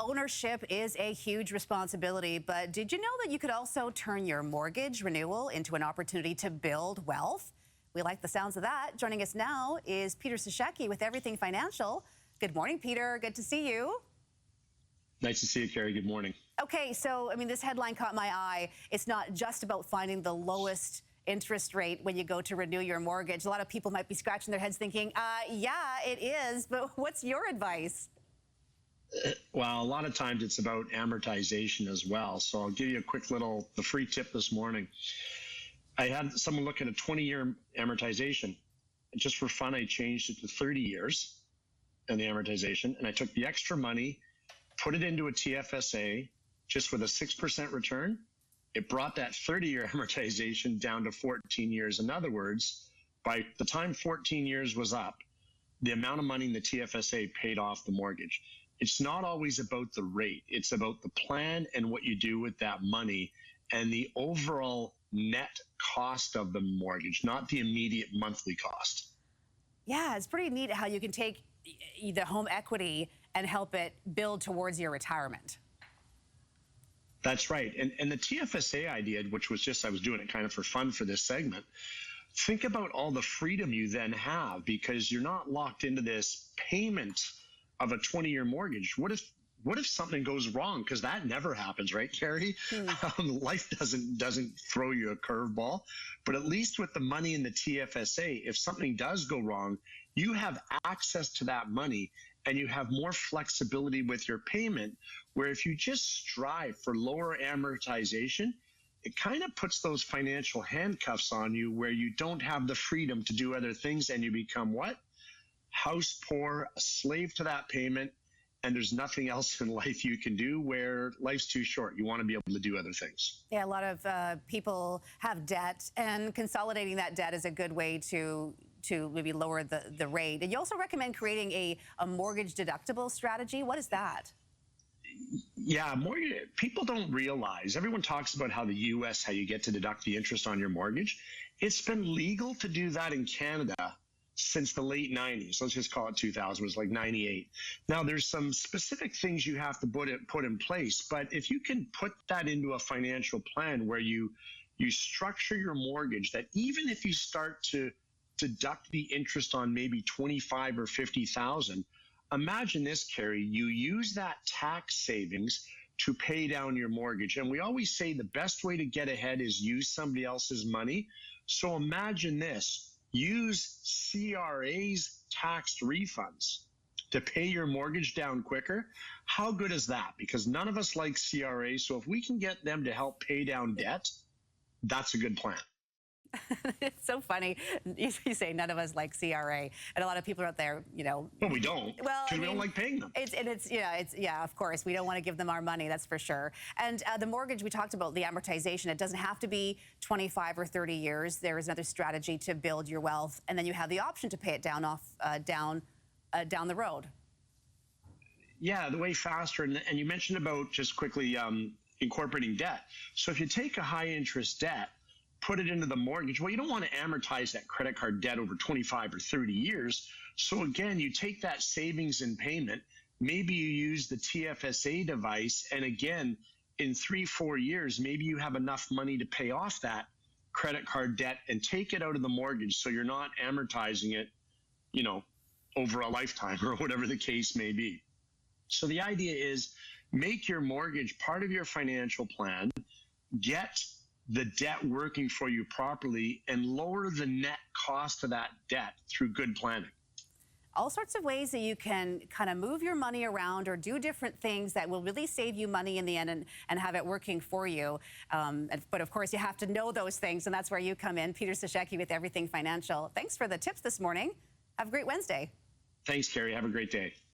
ownership is a huge responsibility, but did you know that you could also turn your mortgage renewal into an opportunity to build wealth? We like the sounds of that. Joining us now is Peter Sashecki with Everything Financial. Good morning, Peter. Good to see you. Nice to see you, Carrie. Good morning. Okay, so, this headline caught my eye. It's not just about finding the lowest interest rate when you go to renew your mortgage. A lot of people might be scratching their heads thinking, yeah, it is, but what's your advice? Well, a lot of times it's about amortization as well. So I'll give you a quick the free tip this morning. I had someone look at a 20-year amortization. And just for fun, I changed it to 30 years in the amortization. And I took the extra money, put it into a TFSA just with a 6% return. It brought that 30-year amortization down to 14 years. In other words, by the time 14 years was up, the amount of money in the TFSA paid off the mortgage. It's not always about the rate. It's about the plan and what you do with that money and the overall net cost of the mortgage, not the immediate monthly cost. Yeah, it's pretty neat how you can take the home equity and help it build towards your retirement. That's right. And the TFSA idea, which was just, I was doing it kind of for fun for this segment, think about all the freedom you then have because you're not locked into this payment of a 20-year mortgage. What if something goes wrong? Because that never happens, right, Carrie? Life doesn't throw you a curveball. But at least with the money in the TFSA, if something does go wrong, you have access to that money and you have more flexibility with your payment, where if you just strive for lower amortization, it kind of puts those financial handcuffs on you where you don't have the freedom to do other things and you become what? House poor, a slave to that payment, and there's nothing else in life you can do where life's too short. You want to be able to do other things. Yeah, a lot of people have debt, and consolidating that debt is a good way to maybe lower the rate. And you also recommend creating a mortgage deductible strategy. What is that? Yeah, people don't realize. Everyone talks about how the U.S., how you get to deduct the interest on your mortgage. It's been legal to do that in Canada since the late 90s. Let's just call it 2000. It was like 98. Now, there's some specific things you have to put in place, but if you can put that into a financial plan where you structure your mortgage, that even if you start to deduct the interest on maybe 25 or 50,000, imagine this, Carrie, you use that tax savings to pay down your mortgage. And we always say the best way to get ahead is use somebody else's money. So imagine this. Use CRA's taxed refunds to pay your mortgage down quicker. How good is that? Because none of us like CRA. So if we can get them to help pay down debt, that's a good plan. It's so funny. You say none of us like CRA, and a lot of people out there, Well, we don't. Well, because we don't like paying them. Yeah, of course, we don't want to give them our money. That's for sure. And the mortgage, we talked about the amortization. It doesn't have to be 25 or 30 years. There is another strategy to build your wealth, and then you have the option to pay it down down the road. Yeah, the way faster. And you mentioned about just quickly incorporating debt. So if you take a high interest debt, put it into the mortgage. Well, you don't want to amortize that credit card debt over 25 or 30 years. So again, you take that savings and payment, maybe you use the TFSA device, and again, in 3-4 years, maybe you have enough money to pay off that credit card debt and take it out of the mortgage so you're not amortizing it, over a lifetime or whatever the case may be. So the idea is make your mortgage part of your financial plan, get the debt working for you properly, and lower the net cost of that debt through good planning. All sorts of ways that you can kind of move your money around or do different things that will really save you money in the end and have it working for you. But of course, you have to know those things, and that's where you come in. Peter Sashecki with Everything Financial. Thanks for the tips this morning. Have a great Wednesday. Thanks, Carrie. Have a great day.